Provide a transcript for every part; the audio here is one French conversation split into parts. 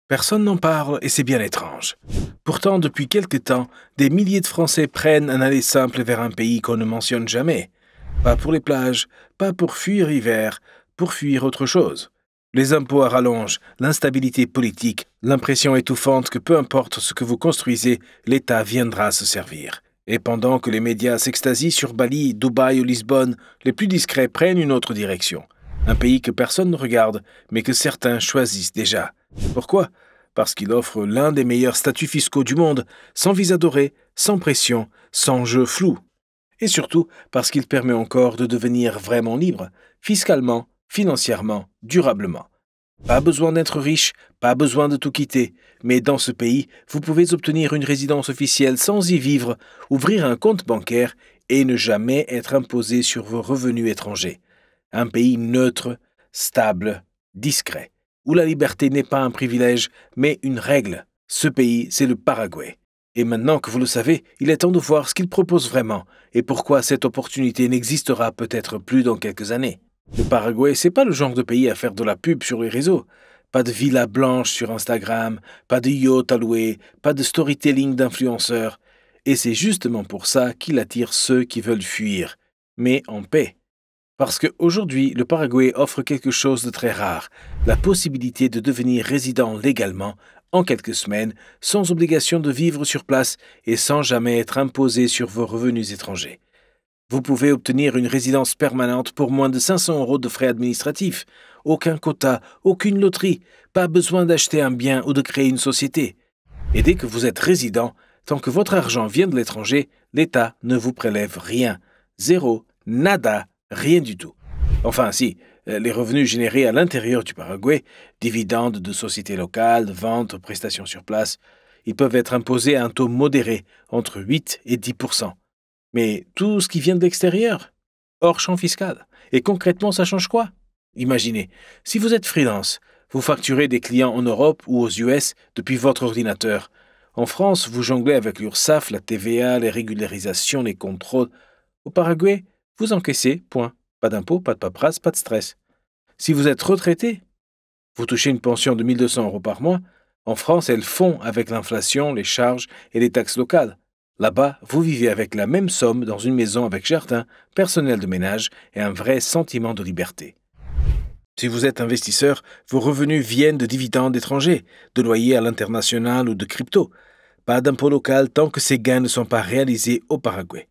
Personne n'en parle et c'est bien étrange. Pourtant, depuis quelque temps, des milliers de Français prennent un aller simple vers un pays qu'on ne mentionne jamais. Pas pour les plages, pas pour fuir l'hiver, pour fuir autre chose. Les impôts à rallonge, l'instabilité politique, l'impression étouffante que peu importe ce que vous construisez, l'État viendra se servir. Et pendant que les médias s'extasient sur Bali, Dubaï ou Lisbonne, les plus discrets prennent une autre direction. Un pays que personne ne regarde, mais que certains choisissent déjà. Pourquoi? Parce qu'il offre l'un des meilleurs statuts fiscaux du monde, sans visa doré, sans pression, sans jeu flou. Et surtout parce qu'il permet encore de devenir vraiment libre, fiscalement, financièrement, durablement. Pas besoin d'être riche, pas besoin de tout quitter, mais dans ce pays, vous pouvez obtenir une résidence officielle sans y vivre, ouvrir un compte bancaire et ne jamais être imposé sur vos revenus étrangers. Un pays neutre, stable, discret, où la liberté n'est pas un privilège, mais une règle. Ce pays, c'est le Paraguay. Et maintenant que vous le savez, il est temps de voir ce qu'il propose vraiment et pourquoi cette opportunité n'existera peut-être plus dans quelques années. Le Paraguay, c'est pas le genre de pays à faire de la pub sur les réseaux. Pas de villa blanche sur Instagram, pas de yacht à louer, pas de storytelling d'influenceurs. Et c'est justement pour ça qu'il attire ceux qui veulent fuir, mais en paix. Parce qu'aujourd'hui, le Paraguay offre quelque chose de très rare, la possibilité de devenir résident légalement en quelques semaines, sans obligation de vivre sur place et sans jamais être imposé sur vos revenus étrangers. Vous pouvez obtenir une résidence permanente pour moins de 500 € de frais administratifs. Aucun quota, aucune loterie, pas besoin d'acheter un bien ou de créer une société. Et dès que vous êtes résident, tant que votre argent vient de l'étranger, l'État ne vous prélève rien. Zéro, nada, rien du tout. Enfin, si, les revenus générés à l'intérieur du Paraguay, dividendes de sociétés locales, ventes, prestations sur place, ils peuvent être imposés à un taux modéré, entre 8 et 10%. Mais tout ce qui vient de l'extérieur, hors champ fiscal. Et concrètement, ça change quoi? Imaginez, si vous êtes freelance, vous facturez des clients en Europe ou aux US depuis votre ordinateur. En France, vous jonglez avec l'URSSAF, la TVA, les régularisations, les contrôles. Au Paraguay, vous encaissez, point. Pas d'impôts, pas de paperasse, pas de stress. Si vous êtes retraité, vous touchez une pension de 1 200 € par mois. En France, elles fond avec l'inflation, les charges et les taxes locales. Là-bas, vous vivez avec la même somme dans une maison avec jardin, personnel de ménage et un vrai sentiment de liberté. Si vous êtes investisseur, vos revenus viennent de dividendes étrangers, de loyers à l'international ou de crypto. Pas d'impôt local tant que ces gains ne sont pas réalisés au Paraguay.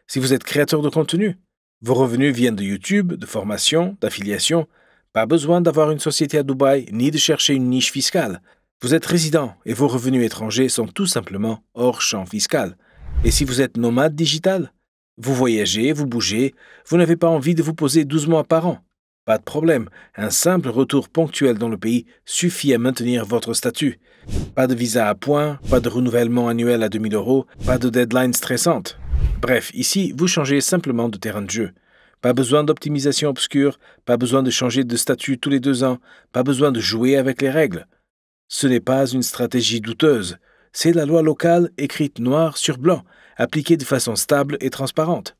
Si vous êtes créateur de contenu, vos revenus viennent de YouTube, de formation, d'affiliation. Pas besoin d'avoir une société à Dubaï ni de chercher une niche fiscale. Vous êtes résident et vos revenus étrangers sont tout simplement hors champ fiscal. Et si vous êtes nomade digital, vous voyagez, vous bougez, vous n'avez pas envie de vous poser 12 mois par an. Pas de problème, un simple retour ponctuel dans le pays suffit à maintenir votre statut. Pas de visa à points, pas de renouvellement annuel à 2 000 €, pas de deadline stressante. Bref, ici, vous changez simplement de terrain de jeu. Pas besoin d'optimisation obscure, pas besoin de changer de statut tous les 2 ans, pas besoin de jouer avec les règles. Ce n'est pas une stratégie douteuse. C'est la loi locale écrite noir sur blanc, appliquée de façon stable et transparente.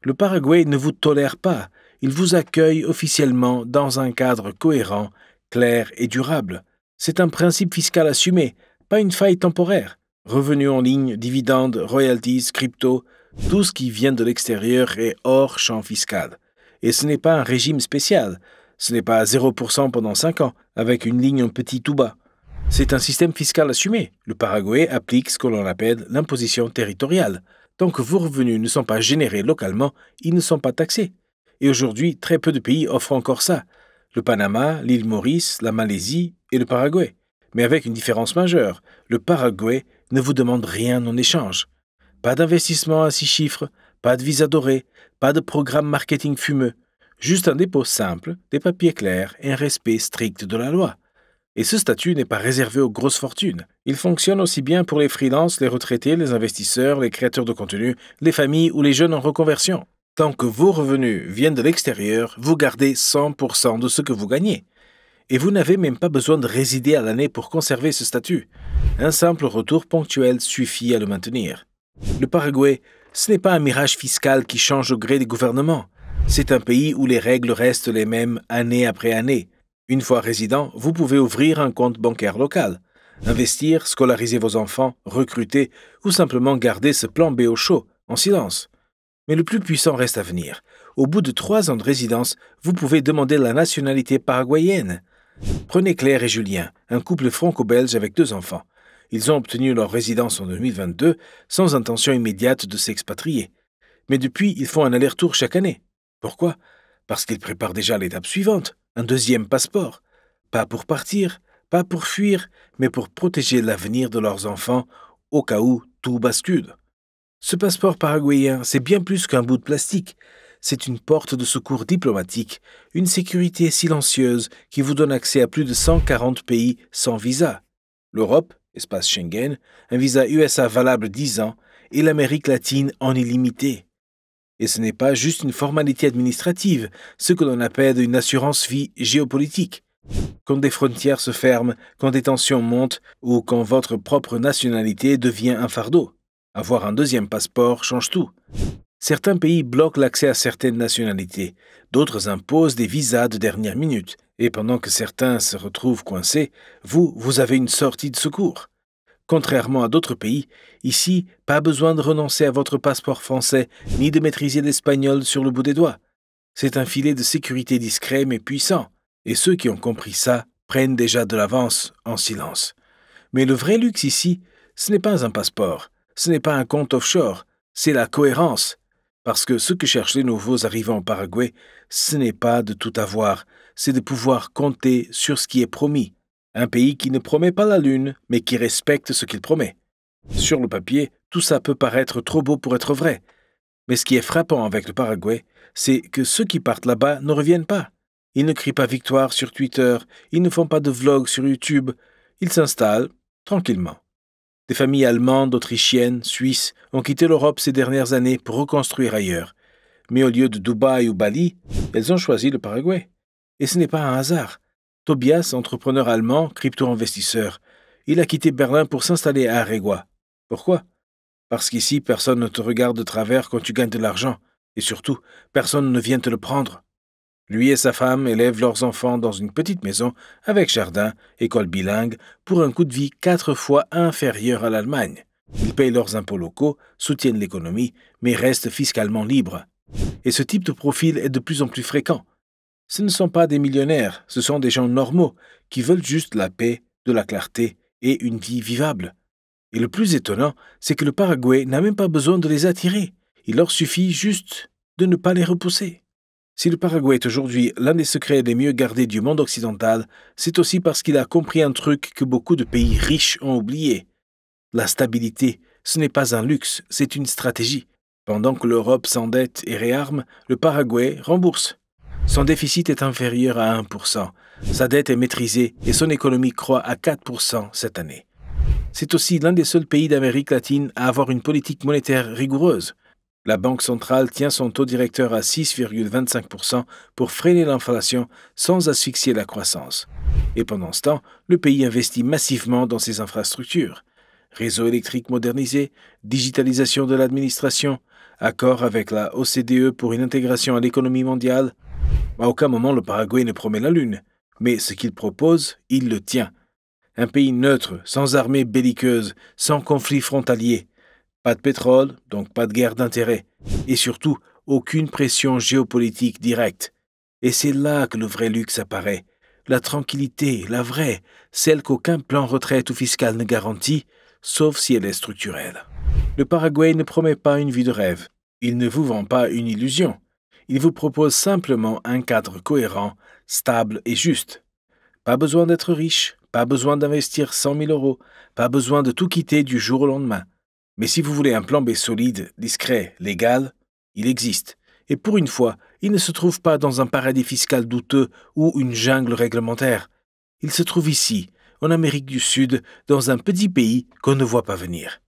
Le Paraguay ne vous tolère pas, il vous accueille officiellement dans un cadre cohérent, clair et durable. C'est un principe fiscal assumé, pas une faille temporaire. Revenus en ligne, dividendes, royalties, crypto, tout ce qui vient de l'extérieur est hors champ fiscal. Et ce n'est pas un régime spécial, ce n'est pas 0% pendant 5 ans, avec une ligne en petit tout bas. C'est un système fiscal assumé. Le Paraguay applique ce que l'on appelle l'imposition territoriale. Tant que vos revenus ne sont pas générés localement, ils ne sont pas taxés. Et aujourd'hui, très peu de pays offrent encore ça. Le Panama, l'île Maurice, la Malaisie et le Paraguay. Mais avec une différence majeure. Le Paraguay ne vous demande rien en échange. Pas d'investissement à 6 chiffres, pas de visa doré, pas de programme marketing fumeux. Juste un dépôt simple, des papiers clairs et un respect strict de la loi. Et ce statut n'est pas réservé aux grosses fortunes. Il fonctionne aussi bien pour les freelances, les retraités, les investisseurs, les créateurs de contenu, les familles ou les jeunes en reconversion. Tant que vos revenus viennent de l'extérieur, vous gardez 100% de ce que vous gagnez. Et vous n'avez même pas besoin de résider à l'année pour conserver ce statut. Un simple retour ponctuel suffit à le maintenir. Le Paraguay, ce n'est pas un mirage fiscal qui change au gré des gouvernements. C'est un pays où les règles restent les mêmes année après année. Une fois résident, vous pouvez ouvrir un compte bancaire local, investir, scolariser vos enfants, recruter ou simplement garder ce plan B au chaud, en silence. Mais le plus puissant reste à venir. Au bout de 3 ans de résidence, vous pouvez demander la nationalité paraguayenne. Prenez Claire et Julien, un couple franco-belge avec 2 enfants. Ils ont obtenu leur résidence en 2022 sans intention immédiate de s'expatrier. Mais depuis, ils font un aller-retour chaque année. Pourquoi? Parce qu'ils préparent déjà l'étape suivante, un deuxième passeport. Pas pour partir, pas pour fuir, mais pour protéger l'avenir de leurs enfants au cas où tout bascule. Ce passeport paraguayen, c'est bien plus qu'un bout de plastique. C'est une porte de secours diplomatique, une sécurité silencieuse qui vous donne accès à plus de 140 pays sans visa. L'Europe, espace Schengen, un visa USA valable 10 ans, et l'Amérique latine en illimité. Et ce n'est pas juste une formalité administrative, ce que l'on appelle une assurance-vie géopolitique. Quand des frontières se ferment, quand des tensions montent ou quand votre propre nationalité devient un fardeau. Avoir un deuxième passeport change tout. Certains pays bloquent l'accès à certaines nationalités, d'autres imposent des visas de dernière minute, et pendant que certains se retrouvent coincés, vous avez une sortie de secours. Contrairement à d'autres pays, ici, pas besoin de renoncer à votre passeport français, ni de maîtriser l'espagnol sur le bout des doigts. C'est un filet de sécurité discret mais puissant, et ceux qui ont compris ça prennent déjà de l'avance en silence. Mais le vrai luxe ici, ce n'est pas un passeport, ce n'est pas un compte offshore, c'est la cohérence. Parce que ce que cherchent les nouveaux arrivants au Paraguay, ce n'est pas de tout avoir, c'est de pouvoir compter sur ce qui est promis. Un pays qui ne promet pas la lune, mais qui respecte ce qu'il promet. Sur le papier, tout ça peut paraître trop beau pour être vrai. Mais ce qui est frappant avec le Paraguay, c'est que ceux qui partent là-bas ne reviennent pas. Ils ne crient pas victoire sur Twitter, ils ne font pas de vlogs sur YouTube, ils s'installent tranquillement. Des familles allemandes, autrichiennes, suisses ont quitté l'Europe ces dernières années pour reconstruire ailleurs. Mais au lieu de Dubaï ou Bali, elles ont choisi le Paraguay. Et ce n'est pas un hasard. Tobias, entrepreneur allemand, crypto-investisseur, il a quitté Berlin pour s'installer à Aregua. Pourquoi? Parce qu'ici, personne ne te regarde de travers quand tu gagnes de l'argent. Et surtout, personne ne vient te le prendre. Lui et sa femme élèvent leurs enfants dans une petite maison avec jardin, école bilingue, pour un coût de vie 4 fois inférieur à l'Allemagne. Ils payent leurs impôts locaux, soutiennent l'économie, mais restent fiscalement libres. Et ce type de profil est de plus en plus fréquent. Ce ne sont pas des millionnaires, ce sont des gens normaux qui veulent juste la paix, de la clarté et une vie vivable. Et le plus étonnant, c'est que le Paraguay n'a même pas besoin de les attirer. Il leur suffit juste de ne pas les repousser. Si le Paraguay est aujourd'hui l'un des secrets les mieux gardés du monde occidental, c'est aussi parce qu'il a compris un truc que beaucoup de pays riches ont oublié. La stabilité, ce n'est pas un luxe, c'est une stratégie. Pendant que l'Europe s'endette et réarme, le Paraguay rembourse. Son déficit est inférieur à 1%, sa dette est maîtrisée et son économie croît à 4% cette année. C'est aussi l'un des seuls pays d'Amérique latine à avoir une politique monétaire rigoureuse. La Banque centrale tient son taux directeur à 6,25% pour freiner l'inflation sans asphyxier la croissance. Et pendant ce temps, le pays investit massivement dans ses infrastructures. Réseau électrique modernisé, digitalisation de l'administration, accord avec la OCDE pour une intégration à l'économie mondiale. À aucun moment le Paraguay ne promet la lune, mais ce qu'il propose, il le tient. Un pays neutre, sans armée belliqueuse, sans conflit frontalier. Pas de pétrole, donc pas de guerre d'intérêt. Et surtout, aucune pression géopolitique directe. Et c'est là que le vrai luxe apparaît. La tranquillité, la vraie, celle qu'aucun plan retraite ou fiscal ne garantit, sauf si elle est structurelle. Le Paraguay ne promet pas une vie de rêve. Il ne vous vend pas une illusion. Il vous propose simplement un cadre cohérent, stable et juste. Pas besoin d'être riche, pas besoin d'investir 100 000 euros, pas besoin de tout quitter du jour au lendemain. Mais si vous voulez un plan B solide, discret, légal, il existe. Et pour une fois, il ne se trouve pas dans un paradis fiscal douteux ou une jungle réglementaire. Il se trouve ici, en Amérique du Sud, dans un petit pays qu'on ne voit pas venir.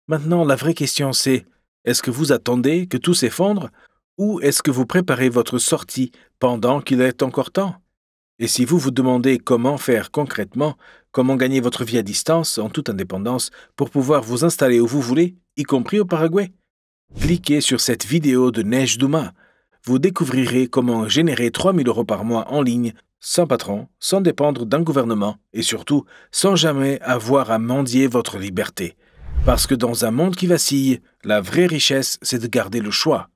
Maintenant, la vraie question c'est, est-ce que vous attendez que tout s'effondre ou est-ce que vous préparez votre sortie pendant qu'il est encore temps? Et si vous vous demandez comment faire concrètement, comment gagner votre vie à distance, en toute indépendance, pour pouvoir vous installer où vous voulez, y compris au Paraguay, cliquez sur cette vidéo de Neige Douma. Vous découvrirez comment générer 3 000 euros par mois en ligne sans patron, sans dépendre d'un gouvernement et surtout sans jamais avoir à mendier votre liberté. Parce que dans un monde qui vacille, la vraie richesse, c'est de garder le choix.